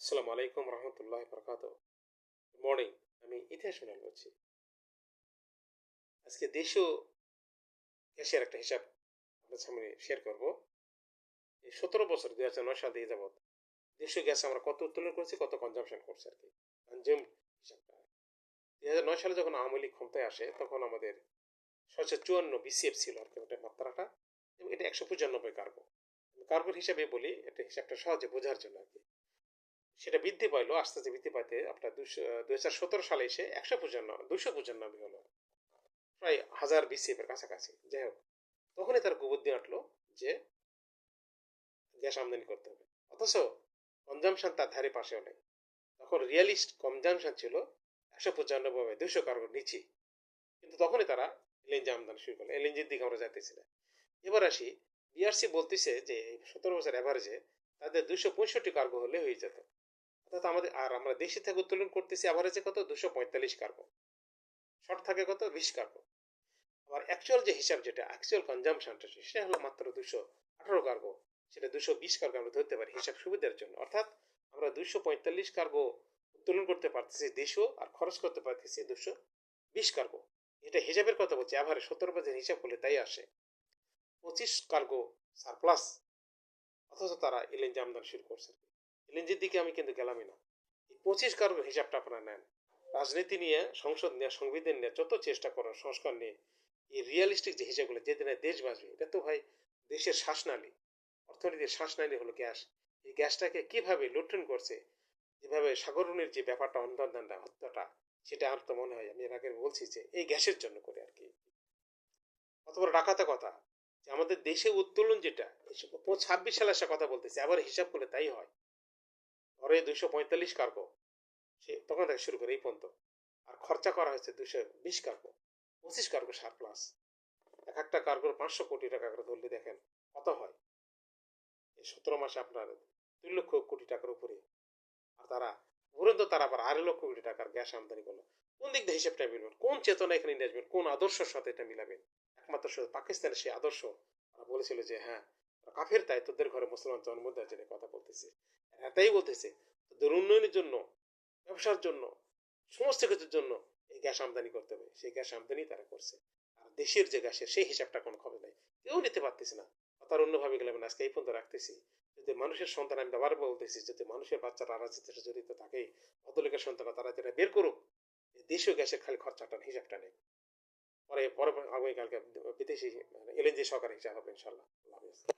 আসসালামু আলাইকুম রহমতুল্লাহ বরকাত। মর্নিং। আমি ইতিহাস মিনাল বলছি। আজকে দেশীয় গ্যাসের একটা হিসাব আপনার সামনে শেয়ার করব। এই 17 বছর 2009 সাল দিয়ে যাবৎ দেশীয় গ্যাস আমরা কত উত্তোলন করেছি, কত কনজাম্পশন করছি আর কি। কনজিউম হিসাবটা 2009 সালে যখন আওয়ামী লীগ ক্ষমতায় আসে তখন আমাদের 754 বিসিএফ ছিল আর কি ওটা মাত্রাটা, এবং এটা 195 কার্গো। কার্গোর হিসাবে বলি, এটা হিসাবটা সহজে বোঝার জন্য আর কি। সেটা বৃদ্ধি পাইলো, আস্তে আস্তে বৃদ্ধি পাইতে আপনার 2017 সালে এসে 295 হলো, প্রায় 1000 বিসিএফ এর কাছাকাছি। যাই হোক, তখনই তার কুবুদ্ধি আঁটলো যে গ্যাস আমদানি করতে হবে, অথচ কনজামশন তার ধারে পাশেও নেই। তখন রিয়ালিস্ট কনজামশন ছিল 195, 200 কার্গোর নিচে। কিন্তু তখনই তারা এলএনজি আমদানি শুরু করলো। এলএনজির দিকে আমরা যাইতেছি না। এবার আসি, বিআরসি বলতেছে যে 17 বছর অ্যাভারেজে তাদের 265 কার্গো হলে হয়ে যেত। অর্থাৎ আমাদের, আর আমরা দেশে থেকে উত্তোলন করতেছি অ্যাভারেজে কত, 245 কার্গো। শর্ট থাকে কত, 20 কার্গো। আবার অ্যাকচুয়াল যে হিসাব, যেটা অ্যাকচুয়াল কনজামশনটা, সেটা হলো মাত্র 218 কার্গো। সেটা 220 কার্গো আমরা ধরতে পারি হিসাব সুবিধার জন্য। অর্থাৎ আমরা 245 কার্গো উত্তোলন করতে পারতেছি দেশও, আর খরচ করতে পারতেছি 220 কার্গো। এটা হিসাবের কথা বলছি, অ্যাভারেজ 17 বছর হিসাব করলে তাই আসে 25 কার্গো সারপ্লাস। অথচ তারা এলএনজি আমদানি শুরু করছে। এলএনজির দিকে আমি কিন্তু গেলামই না। এই 25 কার্গো হিসাবটা আপনারা নেন। রাজনীতি নিয়ে, সংসদ নিয়ে, সংবিধান নিয়ে যত চেষ্টা করার, সংস্কার নিয়ে, এই রিয়ালিস্টিক যে হিসাবগুলো, যেদিনে দেশ বাঁচবে, এটা তো ভাই দেশের শ্বাসনালী, অর্থনীতির শ্বাসনালী হলো গ্যাস। এই গ্যাসটাকে কিভাবে লুণ্ঠন করছে, যেভাবে সাগরণের যে ব্যাপারটা, অন্তর্ধানটা, হত্যাটা, সেটা আমার তো মনে হয়, আমি এর আগে বলছি যে এই গ্যাসের জন্য করে আর কি। অথবা ডাকাতে কথা, যে আমাদের দেশে উত্তোলন যেটা 26 সালে আসা কথা বলতেছে, আবার হিসাব করলে তাই হয়। ধরে 245 কার্গো, সে তখন থেকে শুরু করে এই পর্যন্ত, আর খরচা করা হয়েছে 220 কার্গো। 25 cargo surplus. এক একটা কার্গোর 500 কোটি টাকা করে ধরলে দেখেন কত হয়। এই 17 মাসে আপনার 2 লক্ষ কোটি টাকার উপরে। আর তারা উপরন্ত তারা আবার 2.5 লক্ষ কোটি টাকার গ্যাস আমদানি করলো। কোন দিক দিয়ে হিসেবটা মিলবেন, কোন চেতনা এখানে নিয়ে আসবেন, কোন আদর্শের সাথে এটা মিলাবেন? একমাত্র শুধু পাকিস্তানের সেই আদর্শ। তারা বলেছিল যে হ্যাঁ, কাফের, তাই তোদের ঘরে মুসলমান জন্ম দেওয়ার জন্য কথা বলতেছে। এটাই বলতেছে তোদের উন্নয়নের জন্য, ব্যবসার জন্য, সমস্ত কিছুর জন্য এই গ্যাস আমদানি করতে হবে। সেই গ্যাস আমদানি তারা করছে। আর দেশের যে গ্যাসের সেই হিসাবটা কোনো খবর নেই, কেউ নিতে পারতেছে না। তার অন্যভাবে গেলে আজকে এই পর্যন্ত রাখতেছি। যদি মানুষের সন্তান, আমি আবার বলতেছি, যদি মানুষের বাচ্চারা রাজনীতিতে জড়িত থাকে, ভদ্রলোকের সন্তানরা, তারা যেটা বের করুক দেশীয় গ্যাসের খালি খরচাটার হিসাবটা নেই। পরে পরে আগামীকালকে বিদেশি এলএনজি সহকারে হিসাব হবে ইনশাল্লাহ। আল্লাহ হাফেজ।